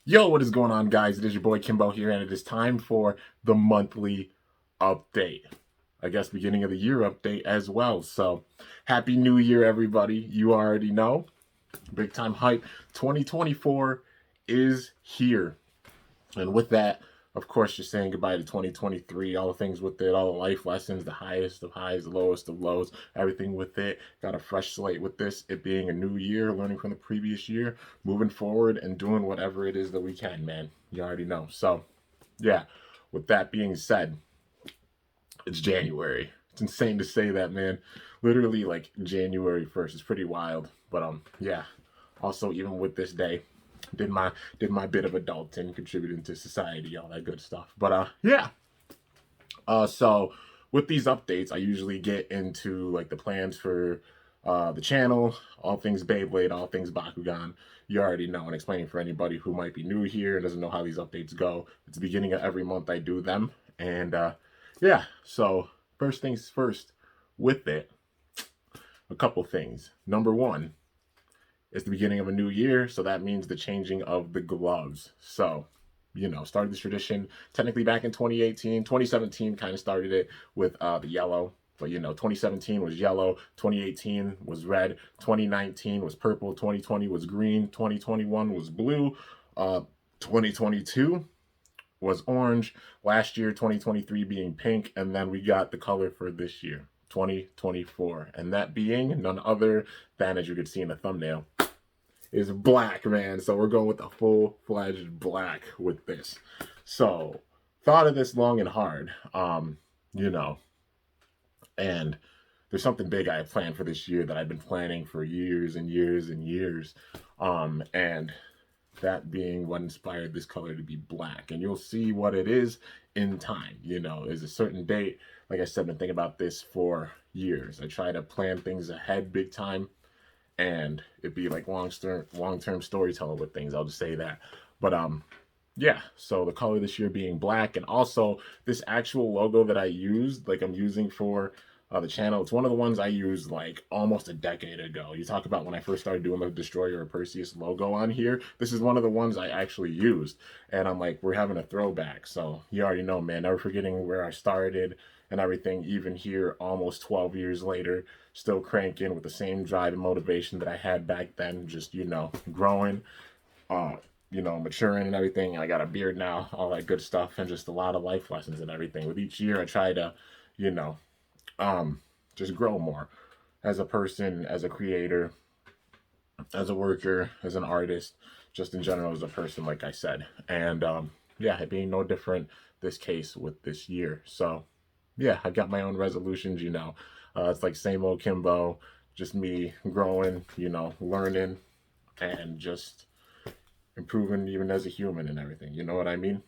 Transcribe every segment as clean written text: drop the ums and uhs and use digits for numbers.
Yo, what is going on, guys? It is your boy Kimbo here, and it is time for the monthly update. I guess beginning of the year update as well. So, happy new year, everybody. You already know. Big time hype. 2024 is here. And with that, of course, just saying goodbye to 2023, all the things with it, all the life lessons, the highest of highs, the lowest of lows, everything with it. Got a fresh slate with this, it being a new year, learning from the previous year, moving forward and doing whatever it is that we can, man. You already know. So, yeah, with that being said, it's January. It's insane to say that, man. Literally, like January 1st. It's pretty wild. But, yeah. Also, even with this day, did my bit of adulting, contributing to society, all that good stuff. But yeah. So with these updates, I usually get into like the plans for the channel, all things Beyblade, all things Bakugan. You already know, and explaining for anybody who might be new here and doesn't know how these updates go. It's the beginning of every month I do them, and yeah. So first things first, with it, a couple things. Number one, it's the beginning of a new year, so that means the changing of the gloves. So, started this tradition technically back in 2018. 2017 kind of started it with the yellow. But 2017 was yellow, 2018 was red, 2019 was purple, 2020 was green, 2021 was blue, 2022 was orange, last year 2023 being pink, and then we got the color for this year, 2024, and that being none other than, as you could see in the thumbnail, is black, man. So we're going with a full-fledged black with this. So thought of this long and hard, you know, and there's something big I have planned for this year that I've been planning for years and years and years, and that being what inspired this color to be black. And you'll see what it is in time. There's a certain date. Like I said, I've been thinking about this for years. I try to plan things ahead big time, and it'd be like long term storytelling with things. I'll just say that. But yeah. So the color this year being black, and also this actual logo that I used, like I'm using for the channel. It's one of the ones I used like almost a decade ago. You talk about when I first started doing the Destroyer or Perseus logo on here. This is one of the ones I actually used, and I'm like, we're having a throwback. So you already know, man. Never forgetting where I started and everything. Even here, almost 12 years later, still cranking with the same drive and motivation that I had back then. Just growing, maturing and everything. I got a beard now, all that good stuff, and just a lot of life lessons and everything. With each year, I try to, you know, just grow more as a person, as a creator, as a worker, as an artist, just in general as a person, like I said. And yeah, it being no different this case with this year. So yeah, I got my own resolutions. It's like same old Kimbo, just me growing, learning, and just improving even as a human and everything. You know what I mean?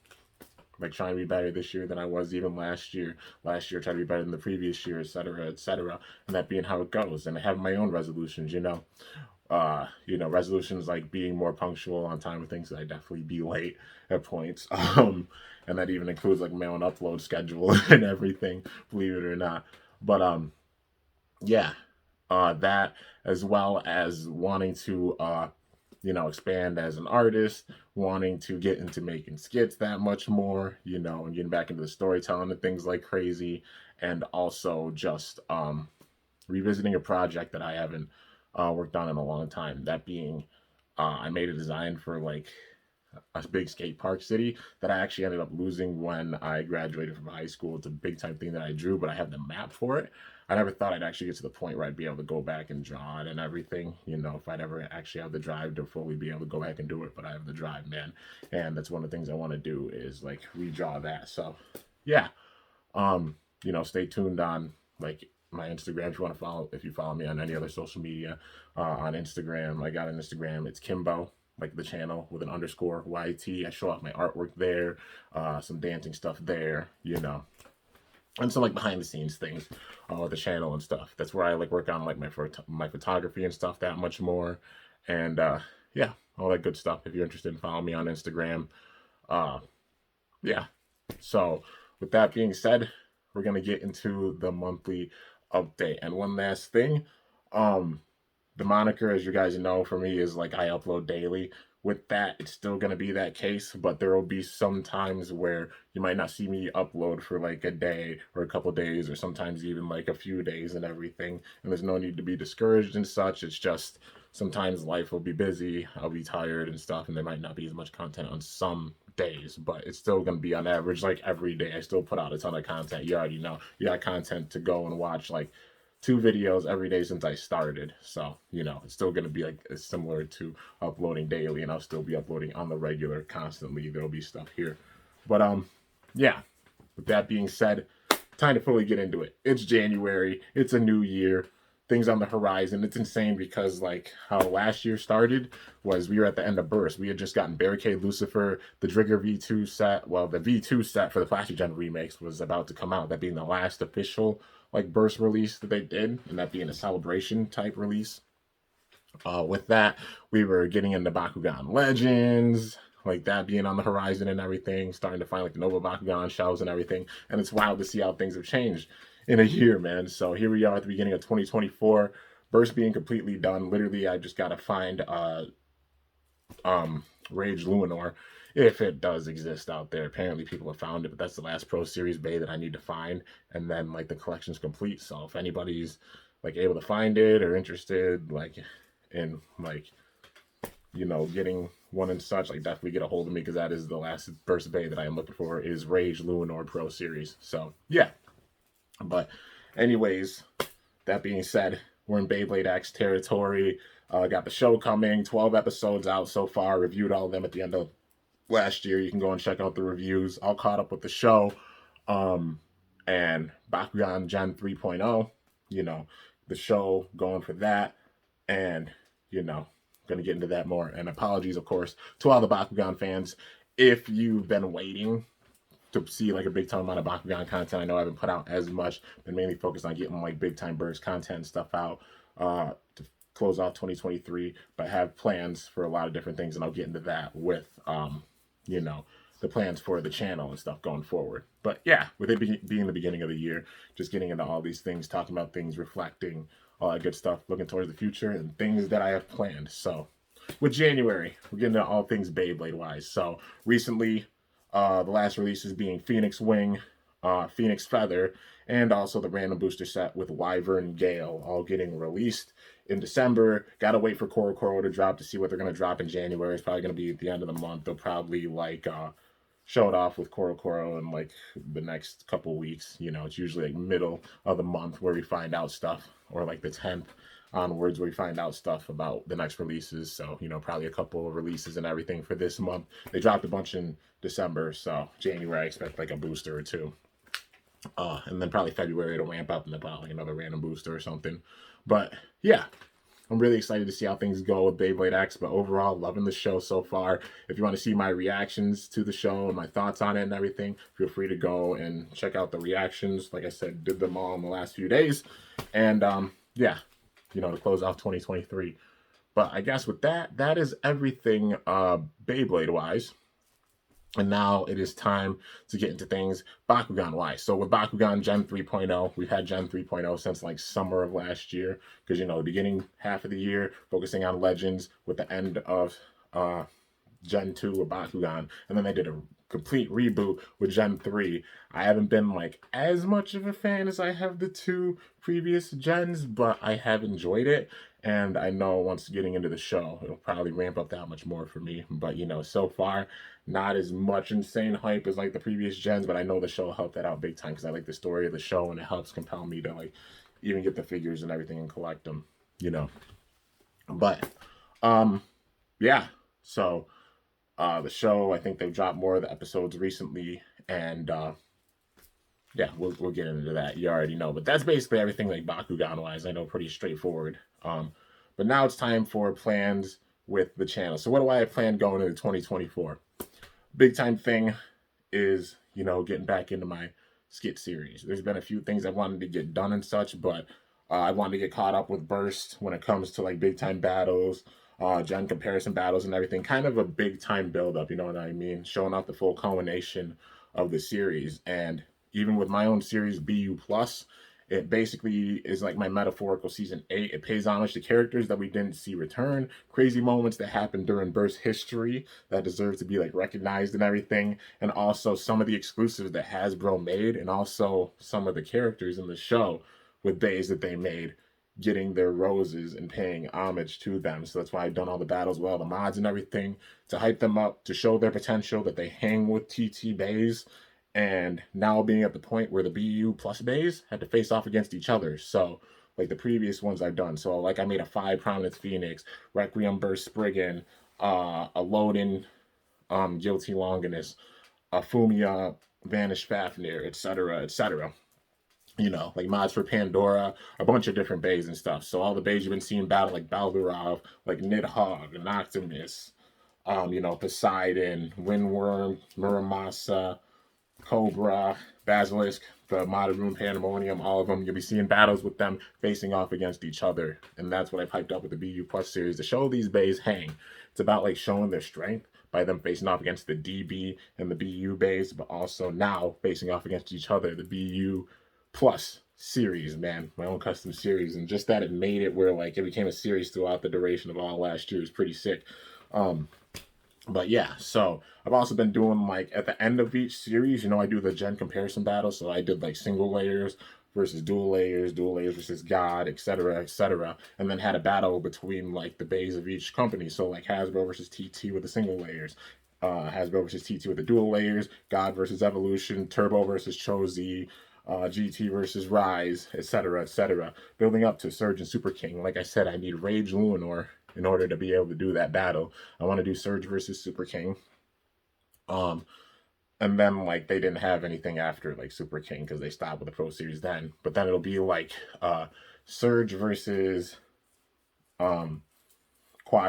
Like trying to be better this year than I was even last year. Last year, trying to be better than the previous year, etc., etc. And that being how it goes. And I have my own resolutions. Resolutions like being more punctual on time with things. I definitely be late at points. And that even includes like my own upload schedule and everything. Believe it or not. But yeah, that as well as wanting to expand as an artist, wanting to get into making skits that much more, and getting back into the storytelling and things like crazy, and also just revisiting a project that I haven't worked on in a long time. That being, I made a design for like a big skate park city that I actually ended up losing when I graduated from high school. It's a big time thing that I drew, but I have the map for it. I never thought I'd actually get to the point where I'd be able to go back and draw it and everything, if I'd ever actually have the drive to fully be able to go back and do it, but I have the drive, man. And that's one of the things I want to do is like redraw that. So yeah, stay tuned on like my Instagram if you want to follow, if you follow me on any other social media. On Instagram, I got an Instagram, it's Kimbo, like the channel with an underscore YT. I show off my artwork there, some dancing stuff there, and some like behind the scenes things with the channel and stuff. That's where I like work on like my photography and stuff that much more, and yeah, all that good stuff. If you're interested, follow me on Instagram. Uh, yeah. So with that being said, we're gonna get into the monthly update. And one last thing, um, the moniker, as you guys know, for me is like I upload daily, with that, it's still going to be that case, but there will be some times where you might not see me upload for like a day or a couple days, or sometimes even like a few days and everything. And there's no need to be discouraged and such. It's just sometimes life will be busy, I'll be tired and stuff, and there might not be as much content on some days, but it's still going to be on average like every day. I still put out a ton of content. You already know you got content to go and watch like 2 videos every day since I started. So, it's still going to be like similar to uploading daily, and I'll still be uploading on the regular constantly. There'll be stuff here. But, yeah, with that being said, time to fully get into it. It's January, it's a new year, things on the horizon. It's insane because like how last year started was we were at the end of Burst. We had just gotten Barricade Lucifer, the Drigger V2 set. Well, the V2 set for the Flash Gen remakes was about to come out, that being the last official like Burst release that they did, and that being a celebration type release. With that, we were getting into Bakugan Legends, like that being on the horizon and everything, starting to find like the Nova Bakugan shelves and everything. And it's wild to see how things have changed in a year, man. So here we are at the beginning of 2024, Burst being completely done. Literally, I just gotta find Rage Luminor, if it does exist out there. Apparently people have found it, but that's the last Pro Series Bay that I need to find, and then like the collection's complete. So if anybody's like able to find it or interested like in like getting one and such, like definitely get a hold of me, because that is the last Burst Bay that I am looking for, is Rage Luminor Pro Series. So yeah, but anyways, that being said, we're in Beyblade X territory. Got the show coming, 12 episodes out so far. Reviewed all of them at the end of last year. You can go and check out the reviews. All caught up with the show. And Bakugan Gen 3.0, the show, going for that. And, going to get into that more. And apologies, of course, to all the Bakugan fans. If you've been waiting to see like a big time amount of Bakugan content, I know I haven't put out as much. Been mainly focused on getting like big time Burst content and stuff out to close off 2023, but I have plans for a lot of different things, and I'll get into that with the plans for the channel and stuff going forward. But yeah, with it being the beginning of the year, just getting into all these things, talking about things, reflecting, all that good stuff, looking towards the future and things that I have planned. So with January, we're getting into all things Beyblade wise. So recently, the last releases being Phoenix Wing, Phoenix Feather, and also the random booster set with Wyvern Gale, all getting released in December. Gotta wait for CoroCoro to drop to see what they're gonna drop in January. It's probably gonna be at the end of the month. They'll probably like show it off with CoroCoro in like the next couple weeks. It's usually like middle of the month where we find out stuff, or like the 10th onwards where we find out stuff about the next releases. So probably a couple of releases and everything for this month. They dropped a bunch in December, so January I expect like a booster or two, and then probably February it'll ramp up and then probably like another random booster or something. But yeah, I'm really excited to see how things go with Beyblade X, but overall, loving the show so far. If you want to see my reactions to the show and my thoughts on it and everything, feel free to go and check out the reactions. Like I said, did them all in the last few days. And yeah, to close off 2023. But I guess with that is everything Beyblade-wise. And now it is time to get into things Bakugan-wise. So with Bakugan Gen 3.0, we've had Gen 3.0 since like summer of last year. Because, the beginning half of the year, focusing on Legends with the end of Gen 2 with Bakugan. And then they did a complete reboot with Gen 3. I haven't been like as much of a fan as I have the 2 previous gens, but I have enjoyed it. And I know once getting into the show, it'll probably ramp up that much more for me. But, so far, not as much insane hype as like the previous gens, but I know the show helped that out big time because I like the story of the show and it helps compel me to like even get the figures and everything and collect them, But, yeah, so the show, I think they've dropped more of the episodes recently, and yeah, we'll get into that. You already know, but that's basically everything like Bakugan wise. I know, pretty straightforward. But now it's time for plans with the channel. So what do I have planned going into 2024? Big time thing is getting back into my skit series. There's been a few things I wanted to get done and such, but I wanted to get caught up with Burst when it comes to like big time battles, gen comparison battles and everything. Kind of a big time build up, you know what I mean? Showing off the full culmination of the series. And even with my own series BU Plus It basically is like my metaphorical season 8. It pays homage to characters that we didn't see return, crazy moments that happened during Burst history that deserve to be like recognized and everything, and also some of the exclusives that Hasbro made, and also some of the characters in the show with bays that they made, getting their roses and paying homage to them. So that's why I've done all the battles with all the mods and everything to hype them up, to show their potential, that they hang with TT bays, and now being at the point where the BU plus bays had to face off against each other. So like the previous ones I've done. So like I made a 5 Prominence Phoenix, Requiem Burst Spriggan, a Loden Guilty Longinus, a Fumia Vanished Fafnir, etc., etc. You know, like mods for Pandora, a bunch of different bays and stuff. So all the bays you've been seeing battle, like Baldarov, like Nidhogg, Noctimus, you know, Poseidon, Windworm, Muramasa, Cobra, Basilisk, the Modern Rune Pandemonium, all of them. You'll be seeing battles with them facing off against each other. And that's what I piped up with the BU Plus series, to show these bays hang. It's about like showing their strength by them facing off against the DB and the BU bays, but also now facing off against each other, the BU Plus series, man, my own custom series. And just that it made it where like it became a series throughout the duration of all last year is pretty sick. But yeah, so I've also been doing like at the end of each series, you know, I do the gen comparison battle. So I did like single layers versus dual layers versus God, etc., and then had a battle between like the bays of each company. So like Hasbro versus TT with the single layers, Hasbro versus TT with the dual layers, God versus Evolution, Turbo versus Chozi, GT versus Rise, etc., building up to Surge and Super King. Like I said, I need Rage Luinor in order to be able to do that battle. I want to do Surge versus Super King. And then like they didn't have anything after like Super King because they stopped with the Pro Series then. But then it'll be like Surge versus Quad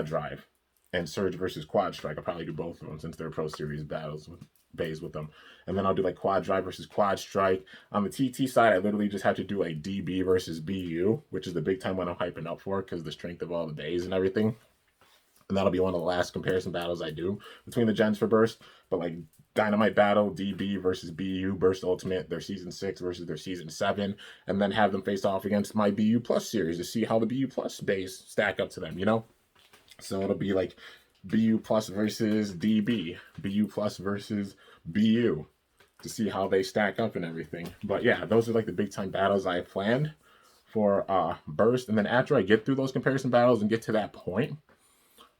Drive and Surge versus Quad Strike. I'll probably do both of them since they're Pro Series battles with bays with them. And then I'll do like Quad Drive versus Quad Strike. On the TT side, I literally just have to do like DB versus BU, which is the big time one I'm hyping up for because the strength of all the bays and everything. And that'll be one of the last comparison battles I do between the gens for Burst. But like Dynamite Battle, DB versus BU, Burst Ultimate, their Season 6 versus their Season 7, and then have them face off against my BU Plus series to see how the BU Plus bays stack up to them, you know? So it'll be like BU Plus versus DB, BU Plus versus BU, to see how they stack up and everything. But yeah, those are like the big time battles I planned for Burst. And then after I get through those comparison battles and get to that point,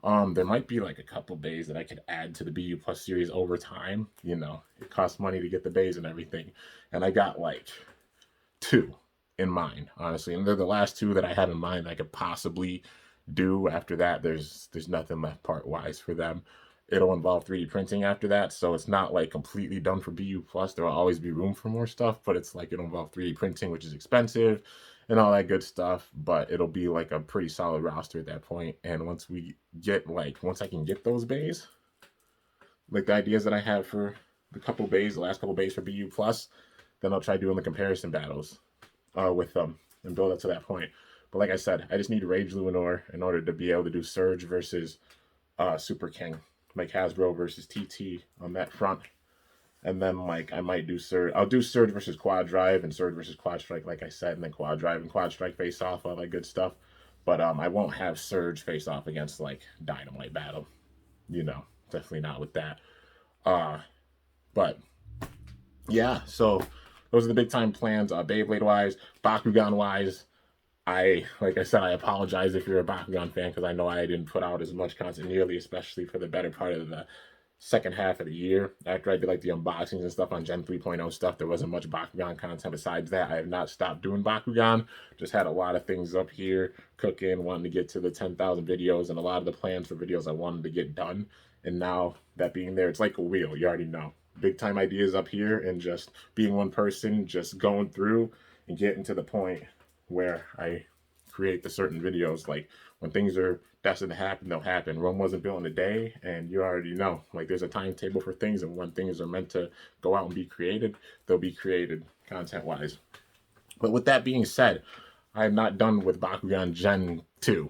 there might be like a couple bays that I could add to the BU Plus series over time. You know, it costs money to get the bays and everything. And I got like 2 in mind, honestly. And they're the last 2 that I have in mind I could possibly do. After that, there's nothing left part-wise for them. It'll involve 3D printing after that, so it's not like completely done for BU Plus. There will always be room for more stuff, but it's like it'll involve 3D printing, which is expensive and all that good stuff, but it'll be like a pretty solid roster at that point. And once I can get those bays, like the ideas that I have for the last couple bays for BU Plus, then I'll try doing the comparison battles with them and build up to that point. But like I said, I just need Rage Luinor in order to be able to do Surge versus Super King, like Hasbro versus TT on that front. And then like I might do Surge. I'll do Surge versus Quad Drive and Surge versus Quad Strike, like I said, and then Quad Drive and Quad Strike face off, all that good stuff. But I won't have Surge face off against like Dynamite Battle. You know, definitely not with that. But yeah, so those are the big time plans. Beyblade wise, Bakugan wise. Like I said, I apologize if you're a Bakugan fan because I know I didn't put out as much content nearly, especially for the better part of the second half of the year. After I did like the unboxings and stuff on Gen 3.0 stuff, there wasn't much Bakugan content besides that. I have not stopped doing Bakugan. Just had a lot of things up here cooking, wanting to get to the 10,000 videos, and a lot of the plans for videos I wanted to get done. And now that being there, it's like a wheel. You already know. Big time ideas up here, and just being one person, just going through and getting to the point where I create the certain videos. Like when things are destined to happen, they'll happen. Rome wasn't built in a day, and you already know. Like there's a timetable for things, and when things are meant to go out and be created, they'll be created content-wise. But with that being said, I am not done with Bakugan Gen 2.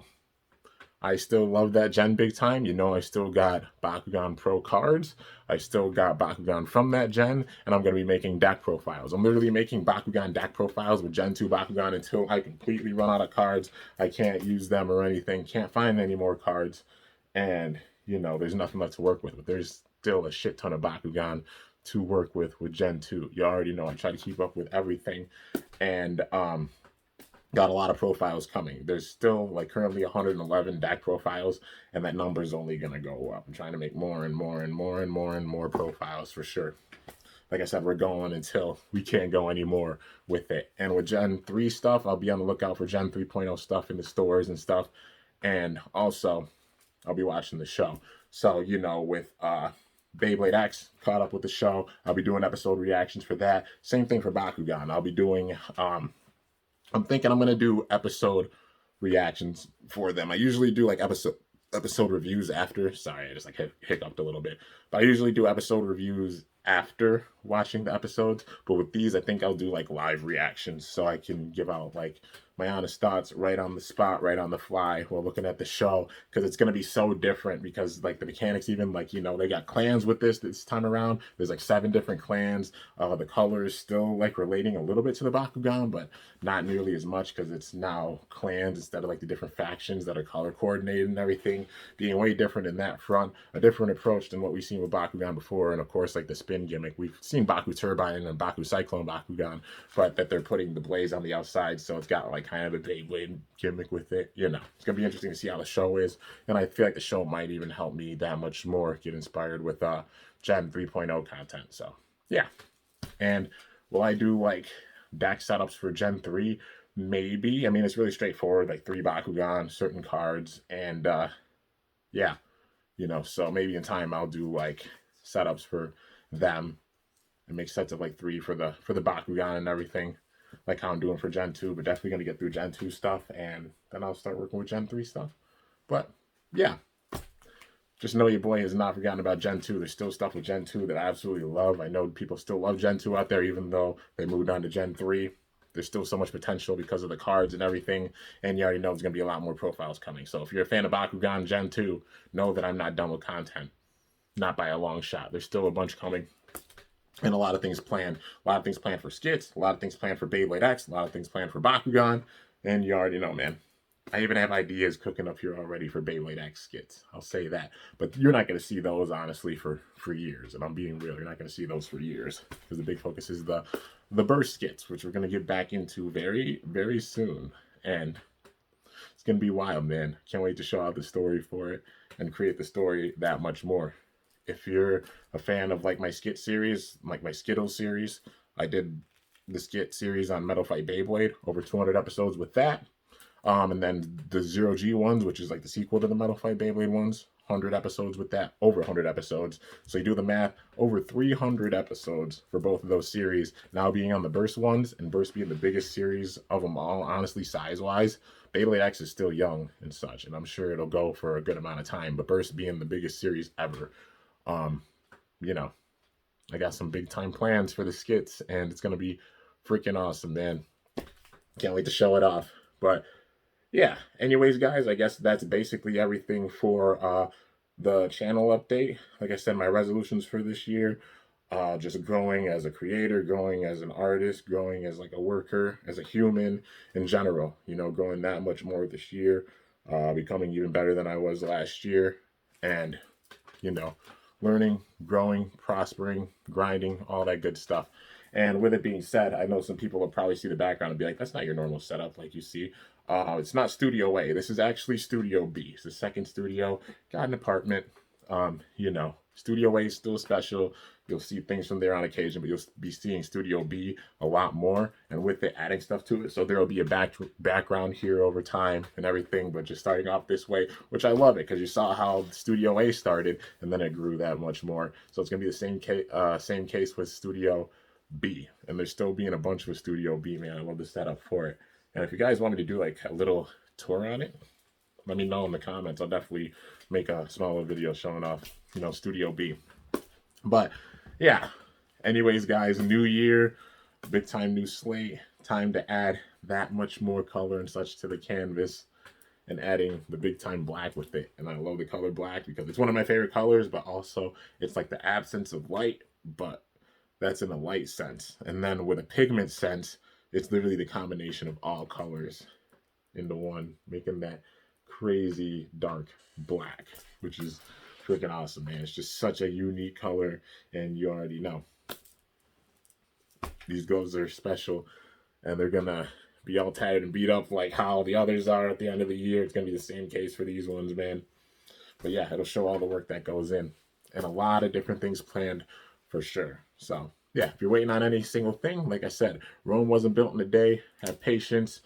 I still love that gen big time. You know, I still got Bakugan Pro cards. I still got Bakugan from that gen, and I'm going to be making deck profiles. I'm literally making Bakugan deck profiles with Gen 2 Bakugan until I completely run out of cards. I can't use them or anything, can't find any more cards, and, you know, there's nothing left to work with. But there's still a shit ton of Bakugan to work with Gen 2. You already know I try to keep up with everything, and got a lot of profiles coming. There's still like currently 111 deck profiles, and that number is only going to go up. I'm trying to make more and more and more and more and more profiles for sure. Like I said, we're going until we can't go anymore with it. And with Gen 3 stuff, I'll be on the lookout for Gen 3.0 stuff in the stores and stuff. And also, I'll be watching the show. So, you know, with Beyblade X, caught up with the show. I'll be doing episode reactions for that. Same thing for Bakugan. I'll be doing I'm thinking I'm gonna do episode reactions for them. I usually do like episode reviews after. Sorry, I just like hiccuped a little bit. But I usually do episode reviews after watching the episodes. But with these, I think I'll do like live reactions so I can give out like my honest thoughts right on the spot, right on the fly while looking at the show, because it's going to be so different, because like the mechanics, even like, you know, they got clans with this time around. There's like 7 different clans. The color is still like relating a little bit to the Bakugan, but not nearly as much, because it's now clans instead of like the different factions that are color coordinated and everything, being way different in that front. A different approach than what we've seen with Bakugan before. And of course, like the spin gimmick, we've seen Baku Turbine and Baku Cyclone Bakugan, but that they're putting the blaze on the outside, so it's got like kind of a Beyblade gimmick with it. You know, it's gonna be interesting to see how the show is, and I feel like the show might even help me that much more get inspired with Gen 3.0 content. So yeah. And will I do like deck setups for Gen 3? Maybe. I mean, it's really straightforward, like 3 Bakugan, certain cards, and yeah, you know, so maybe in time I'll do like setups for them and make sets of like 3 for the Bakugan and everything, like how I'm doing for Gen 2, but definitely gonna get through Gen 2 stuff, and then I'll start working with Gen 3 stuff. But yeah, just know your boy has not forgotten about Gen 2. There's still stuff with Gen 2 that I absolutely love. I know people still love Gen 2 out there, even though they moved on to Gen 3. There's still so much potential because of the cards and everything, and you already know there's going to be a lot more profiles coming. So if you're a fan of Bakugan Gen 2, know that I'm not done with content. Not by a long shot. There's still a bunch coming, and a lot of things planned. A lot of things planned for skits, a lot of things planned for Beyblade X, a lot of things planned for Bakugan, and you already know, man. I even have ideas cooking up here already for Beyblade X skits. I'll say that. But you're not going to see those, honestly, for years. And I'm being real. You're not going to see those for years. Because the big focus is the burst skits, which we're going to get back into very, very soon. And it's going to be wild, man. Can't wait to show out the story for it and create the story that much more. If you're a fan of like my skit series, like my Skittles series, I did the skit series on Metal Fight Beyblade, over 200 episodes with that. And then the Zero G ones, which is like the sequel to the Metal Fight Beyblade ones, 100 episodes with that, over 100 episodes. So you do the math, over 300 episodes for both of those series. Now being on the Burst ones, and Burst being the biggest series of them all, honestly, size-wise. Beyblade X is still young and such, and I'm sure it'll go for a good amount of time. But Burst being the biggest series ever, you know, I got some big time plans for the skits, and it's gonna be freaking awesome, man. Can't wait to show it off. But yeah, anyways, guys, I guess that's basically everything for the channel update. Like I said, my resolutions for this year, just growing as a creator, growing as an artist, growing as like a worker, as a human in general, you know, growing that much more this year, becoming even better than I was last year, and, you know, learning, growing, prospering, grinding, all that good stuff. And with it being said, I know some people will probably see the background and be like, that's not your normal setup like you see. It's not Studio A. This is actually Studio B. It's the second studio. Got an apartment. You know, Studio A is still special. You'll see things from there on occasion, but you'll be seeing Studio B a lot more, and with it adding stuff to it. So there will be a background here over time and everything, but just starting off this way, which I love it, because you saw how Studio A started, and then it grew that much more. So it's going to be the same case with Studio B, and there's still being a bunch with Studio B, man. I love the setup for it. And if you guys want me to do like a little tour on it, let me know in the comments. I'll definitely make a smaller video showing off, you know, Studio B. But yeah, anyways, guys, new year, big time new slate, time to add that much more color and such to the canvas. and adding the big time black with it. And I love the color black because it's one of my favorite colors, but also it's like the absence of light, but that's in a light sense. And then with a pigment sense, it's literally the combination of all colors into one, making that crazy dark black, which is freaking awesome, man. It's just such a unique color, and you already know these gloves are special, and they're gonna be all tattered and beat up like how the others are at the end of the year. It's gonna be the same case for these ones, man. But yeah, it'll show all the work that goes in, and a lot of different things planned for sure. So yeah, if you're waiting on any single thing, like I said, Rome wasn't built in a day. Have patience,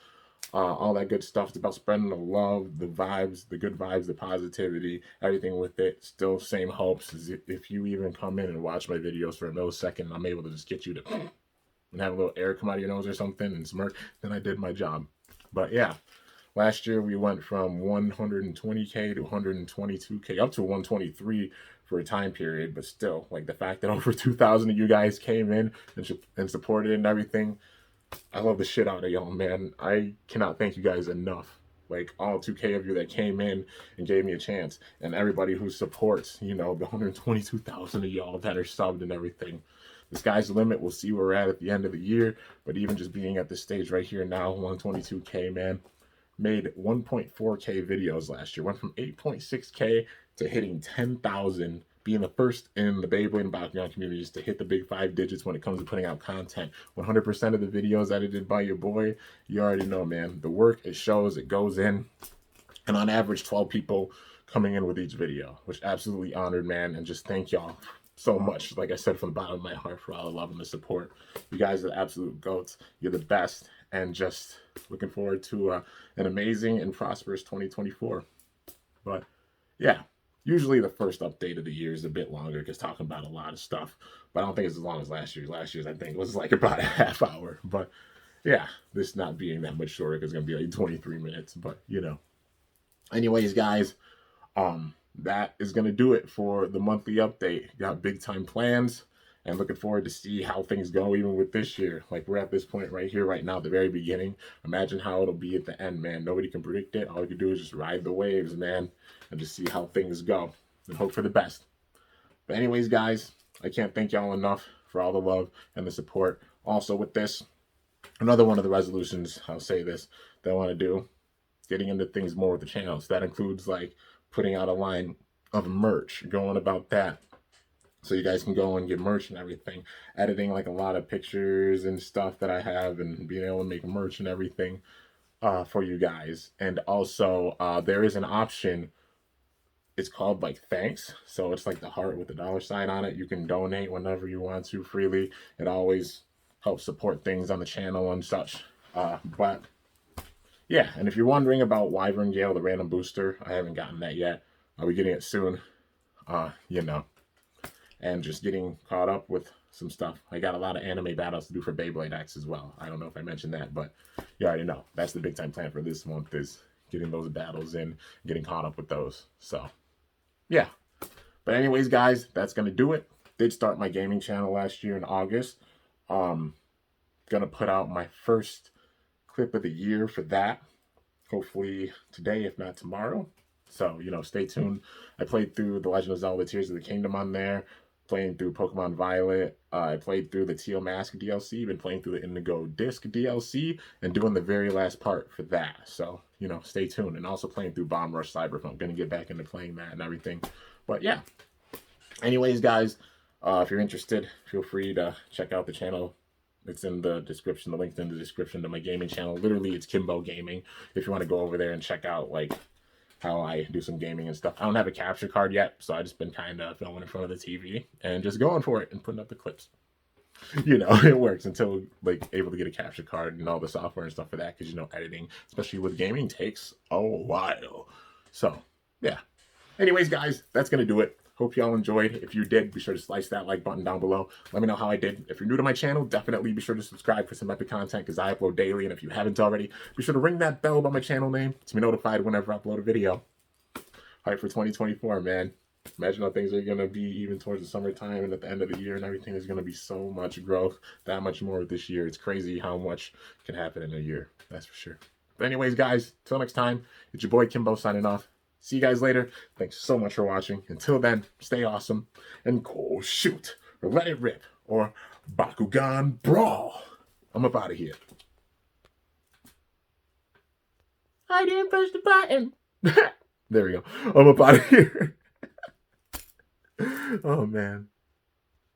all that good stuff. It's about spreading the love, the vibes, the good vibes, the positivity, everything with it. Still same hopes. As if you even come in and watch my videos for a millisecond, I'm able to just get you to and have a little air come out of your nose or something and smirk, then I did my job. But yeah, last year we went from 120K to 122K up to 123 for a time period. But still, like the fact that over 2,000 of you guys came in and supported and everything, I love the shit out of y'all, man. I cannot thank you guys enough. Like all 2K of you that came in and gave me a chance, and everybody who supports, you know, the 122,000 of y'all that are subbed and everything. The sky's the limit. We'll see where we're at the end of the year. But even just being at this stage right here now, 122K, man, made 1.4K videos last year. Went from 8.6K to hitting 10,000, being the first in the Beyblade and Bakugan communities to hit the big 5 digits when it comes to putting out content. 100% of the videos edited by your boy. You already know, man. The work, it shows, it goes in. And on average, 12 people coming in with each video, which absolutely honored, man. And just thank y'all so much, like I said, from the bottom of my heart, for all the love and the support. You guys are the absolute goats. You're the best, and just looking forward to an amazing and prosperous 2024. But yeah, usually the first update of the year is a bit longer because talking about a lot of stuff, but I don't think it's as long as last year's. Last year's, I think, was like about a half hour. But yeah, this not being that much shorter because it's gonna be like 23 minutes. But you know, anyways, guys, that is going to do it for the monthly update. Got big time plans, and looking forward to see how things go even with this year. Like we're at this point right here, right now, at the very beginning. Imagine how it'll be at the end, man. Nobody can predict it. All you can do is just ride the waves, man, and just see how things go and hope for the best. But anyways, guys, I can't thank y'all enough for all the love and the support. Also with this, another one of the resolutions, I'll say this, that I want to do, getting into things more with the channel. So that includes like putting out a line of merch, going about that, so you guys can go and get merch and everything. Editing like a lot of pictures and stuff that I have, and being able to make merch and everything for you guys. And also there is an option. It's called like thanks. So it's like the heart with the $sign on it. You can donate whenever you want to freely. It always helps support things on the channel and such. But yeah, and if you're wondering about Wyvern Gale, the random booster, I haven't gotten that yet. I'll be getting it soon. You know, and just getting caught up with some stuff. I got a lot of anime battles to do for Beyblade X as well. I don't know if I mentioned that, but you already know. That's the big time plan for this month, is getting those battles in, getting caught up with those. So, yeah. But anyways, guys, that's going to do it. Did start my gaming channel last year in August. Gonna put out my first clip of the year for that, hopefully today, if not tomorrow. So, you know, stay tuned. I played through The Legend of Zelda Tears of the Kingdom on there, playing through Pokemon Violet. I played through the Teal Mask DLC, been playing through the Indigo Disc DLC, and doing the very last part for that. So, you know, stay tuned. And also playing through Bomb Rush Cyberpunk. Gonna get back into playing that and everything. But yeah. Anyways, guys, if you're interested, feel free to check out the channel. It's in the description. The link's in the description to my gaming channel. Literally, it's Kimbo Gaming. If you want to go over there and check out like how I do some gaming and stuff. I don't have a capture card yet, so I just been kind of filming in front of the TV and just going for it and putting up the clips. You know, it works until like able to get a capture card and all the software and stuff for that, because you know, editing, especially with gaming, takes a while. So yeah. Anyways, guys, that's gonna do it. Hope y'all enjoyed. If you did, be sure to slice that like button down below. Let me know how I did. If you're new to my channel, definitely be sure to subscribe for some epic content, because I upload daily. And if you haven't already, be sure to ring that bell by my channel name to be notified whenever I upload a video. Hype for 2024, man. Imagine how things are going to be even towards the summertime and at the end of the year and everything. There's going to be so much growth, that much more this year. It's crazy how much can happen in a year. That's for sure. But anyways, guys, till next time, it's your boy Kimbo signing off. See you guys later. Thanks so much for watching. Until then, stay awesome and go shoot or let it rip or Bakugan Brawl. I'm up out of here. I didn't push the button. There we go. I'm up out of here. Oh, man.